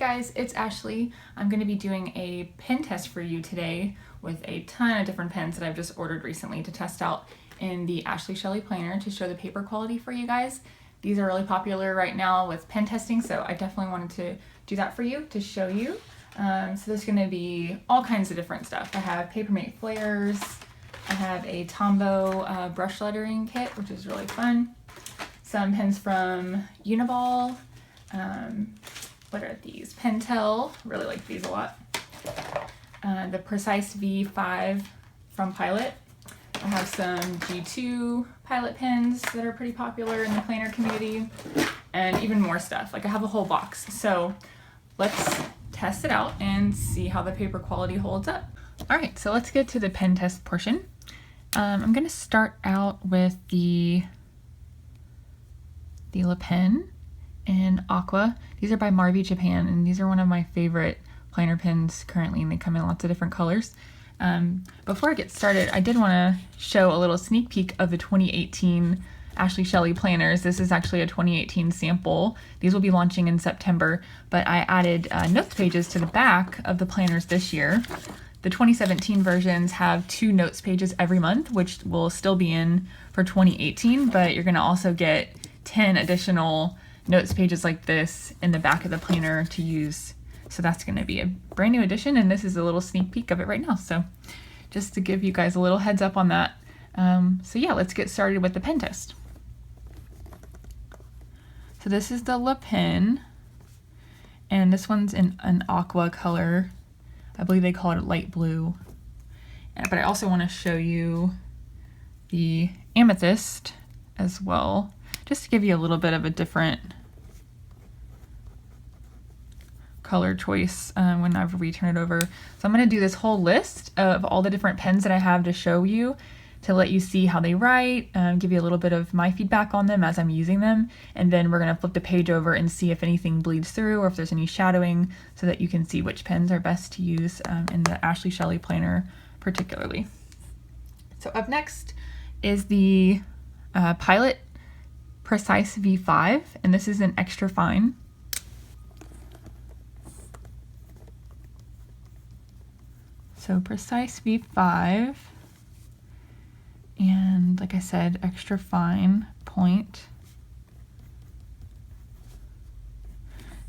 guys, it's Ashley. I'm going to be doing a pen test for you today with a ton of different pens that I've just ordered recently to test out in the Ashley Shelly Planner to show the paper quality for you guys. These are really popular right now with pen testing, so I definitely wanted to do that for you to show you. So there's going to be all kinds of different stuff. I have Papermate flares, I have a Tombow brush lettering kit, which is really fun. Some pens from Uniball. What are these? Pentel, really like these a lot. The Precise V5 from Pilot. I have some G2 Pilot pens that are pretty popular in the planner community, and even more stuff. Like I have a whole box. So let's test it out and see how the paper quality holds up. All right, so let's get to the pen test portion. I'm gonna start out with the Le Pen in Aqua. These are by Marby Japan, and these are one of my favorite planner pens currently, and they come in lots of different colors. Before I get started, I did want to show a little sneak peek of the 2018 Ashley Shelly planners. This is actually a 2018 sample. These will be launching in September, but I added notes pages to the back of the planners this year. The 2017 versions have 2 notes pages every month, which will still be in for 2018, but you're going to also get 10 additional notes pages like this in the back of the planner to use. So that's going to be a brand new edition, and this is a little sneak peek of it right now. So just to give you guys a little heads up on that. So yeah, let's get started with the pen test. So this is the Le Pen, and this one's in an aqua color. I believe they call it light blue. But I also want to show you the amethyst as well, just to give you a little bit of a different color choice whenever we turn it over. So I'm going to do this whole list of all the different pens that I have to show you, to let you see how they write, give you a little bit of my feedback on them as I'm using them, and then we're going to flip the page over and see if anything bleeds through or if there's any shadowing, so that you can see which pens are best to use in the Ashley Shelly planner particularly. So up next is the Pilot Precise V5, and this is an extra fine. So Precise V5, and like I said, extra fine point.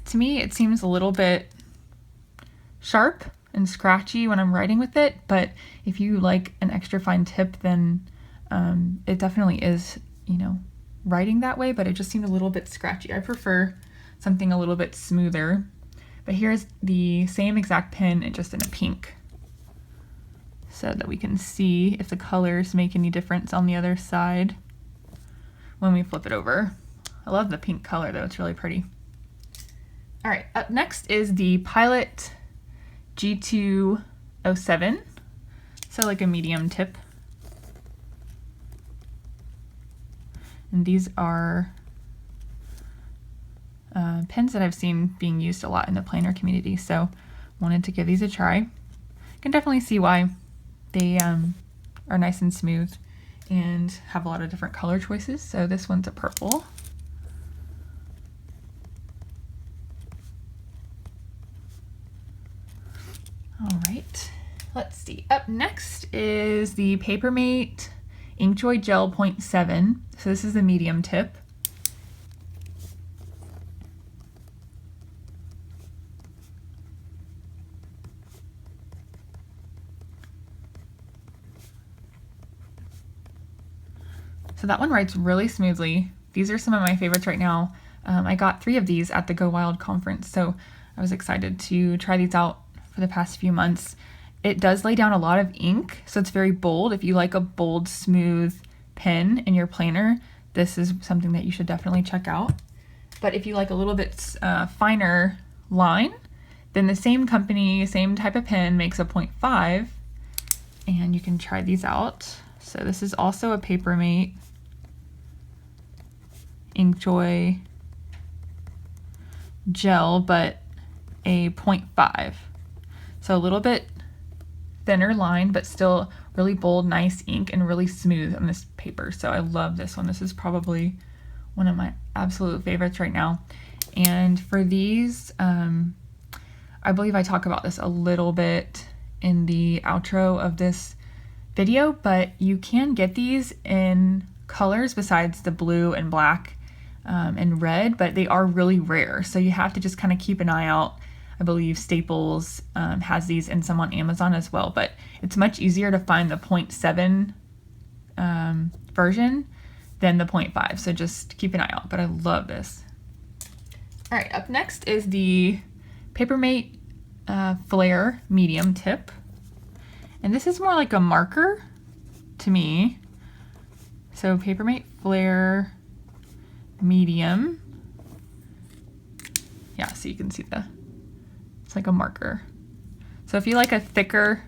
To me, it seems a little bit sharp and scratchy when I'm writing with it, but if you like an extra fine tip, then it definitely is, you know, writing that way, but it just seemed a little bit scratchy. I prefer something a little bit smoother. But here's the same exact pen, just in a pink, so that we can see if the colors make any difference on the other side when we flip it over. I love the pink color though, it's really pretty. All right, up next is the Pilot G207, so like a medium tip. And these are pens that I've seen being used a lot in the planner community, so wanted to give these a try. You can definitely see why. They are nice and smooth and have a lot of different color choices. So this one's a purple. All right, let's see. Up next is the Papermate Inkjoy Gel 0.7. So this is the medium tip. So that one writes really smoothly. These are some of my favorites right now. I got 3 of these at the Go Wild conference, so I was excited to try these out for the past few months. It does lay down a lot of ink, so it's very bold. If you like a bold, smooth pen in your planner, this is something that you should definitely check out. But if you like a little bit finer line, then the same company, same type of pen makes a 0.5, and you can try these out. So this is also a Papermate Inkjoy Gel, but a 0.5. So a little bit thinner line, but still really bold, nice ink, and really smooth on this paper. So I love this one. This is probably one of my absolute favorites right now. And for these, I believe I talk about this a little bit in the outro of this video, but you can get these in colors besides the blue and black and red, but they are really rare. So you have to just kind of keep an eye out. I believe Staples has these and some on Amazon as well, but it's much easier to find the 0.7 version than the 0.5. So just keep an eye out, but I love this. All right, up next is the Papermate Flare medium tip. And this is more like a marker to me. So Papermate Flare medium. Yeah, so you can see it's like a marker. So if you like a thicker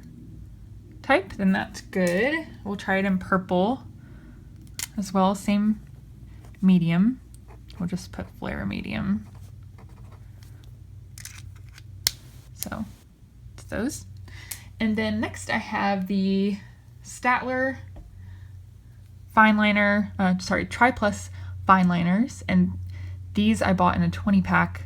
type, then that's good. We'll try it in purple as well, same medium. We'll just put Flare medium. So it's those. And then next I have the Staedtler fine liner, Tri Plus fine liners. And these I bought in a 20 pack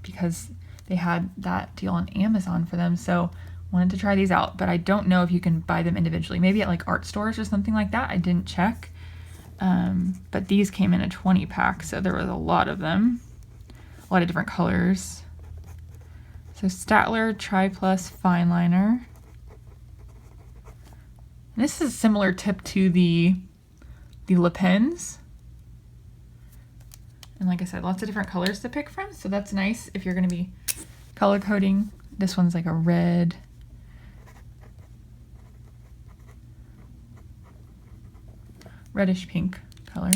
because they had that deal on Amazon for them. So wanted to try these out, but I don't know if you can buy them individually. Maybe at like art stores or something like that. I didn't check. But these came in a 20 pack, so there was a lot of them. A lot of different colors. So Staedtler Tri Plus fine liner. And this is a similar tip to the Le Pens. And like I said, lots of different colors to pick from, so that's nice if you're going to be color coding. This one's like a red. Reddish pink color.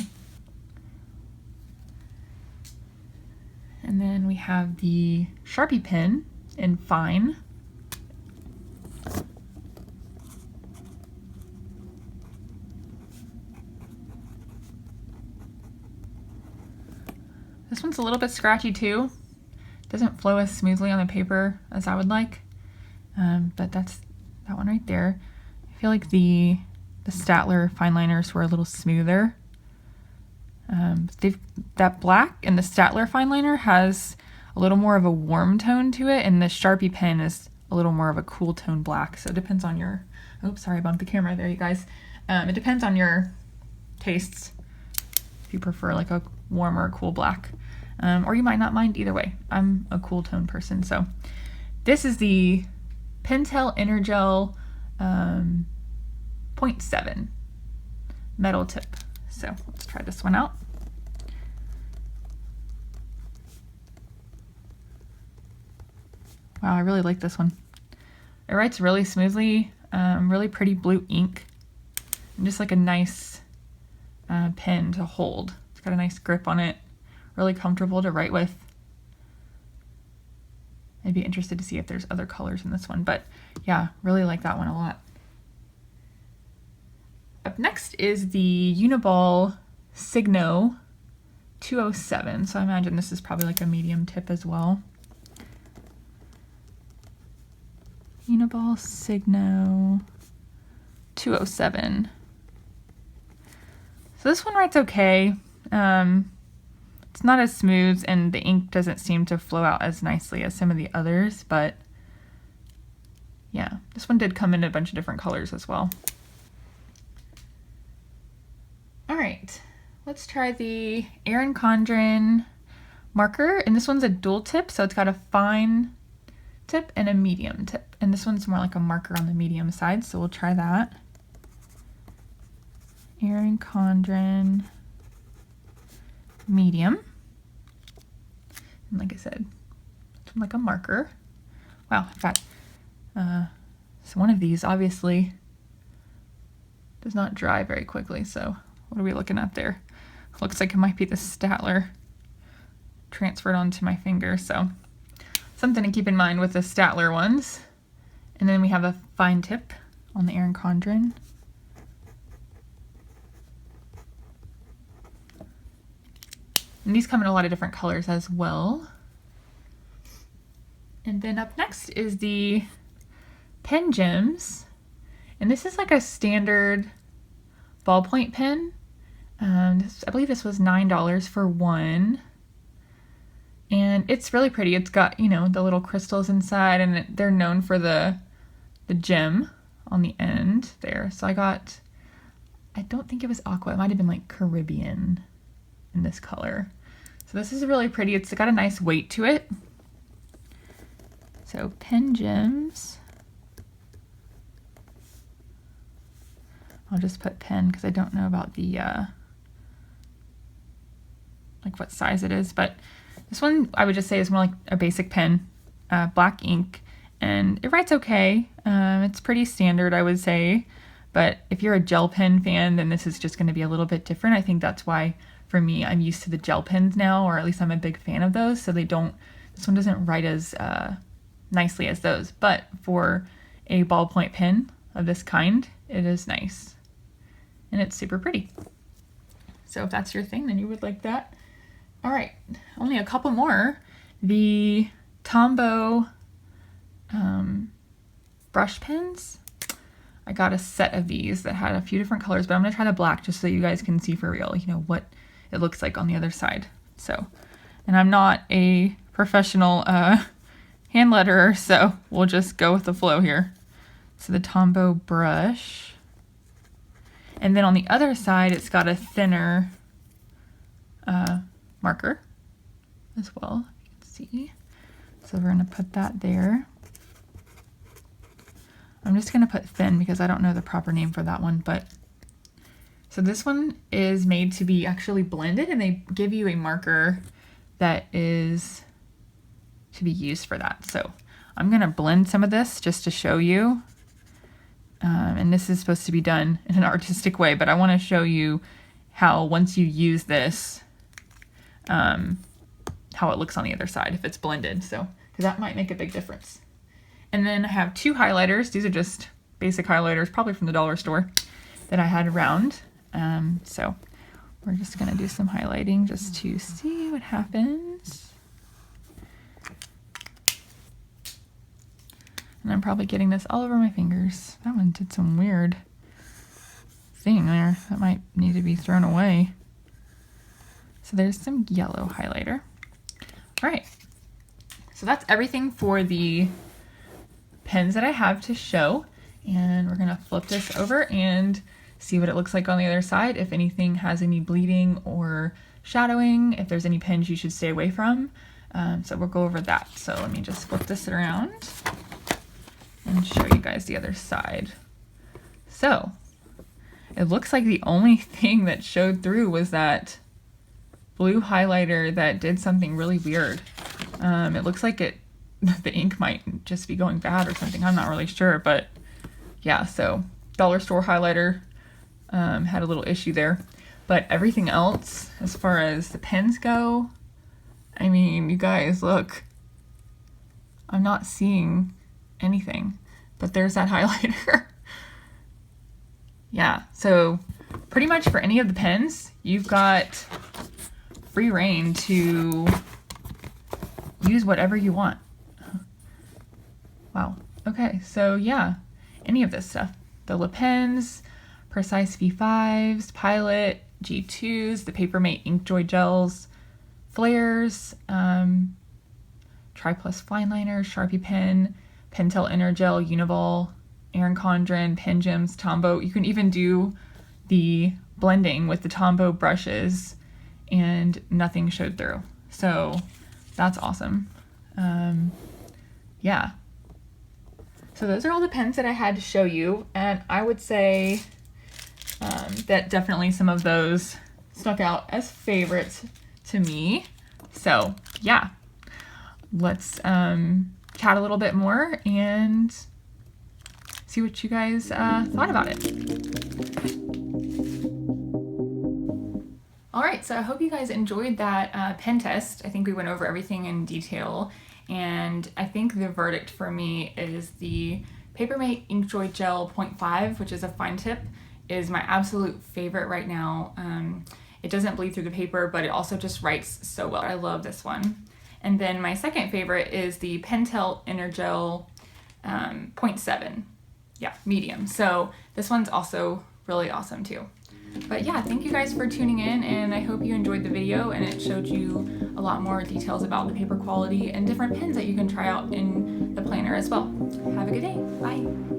And then we have the Sharpie pen in fine. This one's a little bit scratchy too. Doesn't flow as smoothly on the paper as I would like, but that's that one right there. I feel like the Staedtler fine liners were a little smoother. That black and the Staedtler fine liner has a little more of a warm tone to it, and the Sharpie pen is a little more of a cool tone black. So it depends on your, oops, sorry, I bumped the camera there, you guys. It depends on your tastes, if you prefer like a warm or a cool black. Or you might not mind either way. I'm a cool tone person. So this is the Pentel Energel 0.7 metal tip. So let's try this one out. Wow, I really like this one. It writes really smoothly, really pretty blue ink, and just like a nice pen to hold. It's got a nice grip on it, really comfortable to write with. I'd be interested to see if there's other colors in this one, but yeah, really like that one a lot. Up next is the Uniball Signo 207. So I imagine this is probably like a medium tip as well. Uniball Signo 207. So this one writes okay. It's not as smooth, and the ink doesn't seem to flow out as nicely as some of the others, but yeah, this one did come in a bunch of different colors as well. All right, let's try the Erin Condren marker, and this one's a dual tip, so it's got a fine tip and a medium tip, and this one's more like a marker on the medium side, so we'll try that. Erin Condren medium, and like I said, it's like a marker. Wow, I've got so one of these obviously does not dry very quickly, so what are we looking at there? Looks like it might be the Staedtler transferred onto my finger, so something to keep in mind with the Staedtler ones. And then we have a fine tip on the Erin Condren. And these come in a lot of different colors as well. And then up next is the Pen Gems. And this is like a standard ballpoint pen. I believe this was $9 for one. And it's really pretty. It's got, you know, the little crystals inside, and they're known for the gem on the end there. So I don't think it was aqua. It might have been like Caribbean in this color. So this is really pretty. It's got a nice weight to it. So pen gems. I'll just put pen because I don't know about the like what size it is, but this one I would just say is more like a basic pen, black ink, and it writes okay. It's pretty standard, I would say, but if you're a gel pen fan, then this is just going to be a little bit different. I think that's why for me, I'm used to the gel pens now, or at least I'm a big fan of those, so this one doesn't write as nicely as those, but for a ballpoint pen of this kind, it is nice. And it's super pretty. So if that's your thing, then you would like that. All right, only a couple more. The Tombow brush pens. I got a set of these that had a few different colors, but I'm gonna try the black just so you guys can see for real, you know, what it looks like on the other side. So, and I'm not a professional hand letterer, so we'll just go with the flow here. So the Tombow brush. And then on the other side, it's got a thinner marker as well, you can see. So we're gonna put that there. I'm just gonna put thin because I don't know the proper name for that one, but so this one is made to be actually blended, and they give you a marker that is to be used for that. So I'm gonna blend some of this just to show you. And this is supposed to be done in an artistic way, but I want to show you how once you use this, how it looks on the other side if it's blended. So, because that might make a big difference. And then I have two highlighters. These are just basic highlighters, probably from the dollar store that I had around. So we're just gonna do some highlighting just to see what happens. And I'm probably getting this all over my fingers. That one did some weird thing there. That might need to be thrown away. So there's some yellow highlighter. All right, so that's everything for the pens that I have to show. And we're gonna flip this over and see what it looks like on the other side. If anything has any bleeding or shadowing, if there's any pens you should stay away from. So we'll go over that. So let me just flip this around and show you guys the other side. So it looks like the only thing that showed through was that blue highlighter that did something really weird. It looks like the ink might just be going bad or something. I'm not really sure, but yeah, so dollar store highlighter had a little issue there. But everything else, as far as the pens go, I mean, you guys, look. I'm not seeing anything, but there's that highlighter. Yeah, so pretty much for any of the pens, you've got free reign to use whatever you want. Wow, okay, so yeah, any of this stuff. The Le Pens, Precise V5s, Pilot, G2s, the Papermate Inkjoy gels, flares, Tri Plus fine liner, Sharpie pen, Pentel Energel, Univol, Erin Condren, Pen Gems, Tombow. You can even do the blending with the Tombow brushes and nothing showed through. So that's awesome. Yeah. So those are all the pens that I had to show you, and I would say that definitely some of those stuck out as favorites to me. So yeah, let's chat a little bit more and see what you guys thought about it. All right, so I hope you guys enjoyed that pen test. I think we went over everything in detail, and I think the verdict for me is the Papermate Inkjoy Gel 0.5, which is a fine tip, is my absolute favorite right now. It doesn't bleed through the paper, but it also just writes so well. I love this one. And then my second favorite is the Pentel Energel 0.7. Yeah, medium. So this one's also really awesome too. But yeah, thank you guys for tuning in, and I hope you enjoyed the video and it showed you a lot more details about the paper quality and different pens that you can try out in the planner as well. Have a good day. Bye.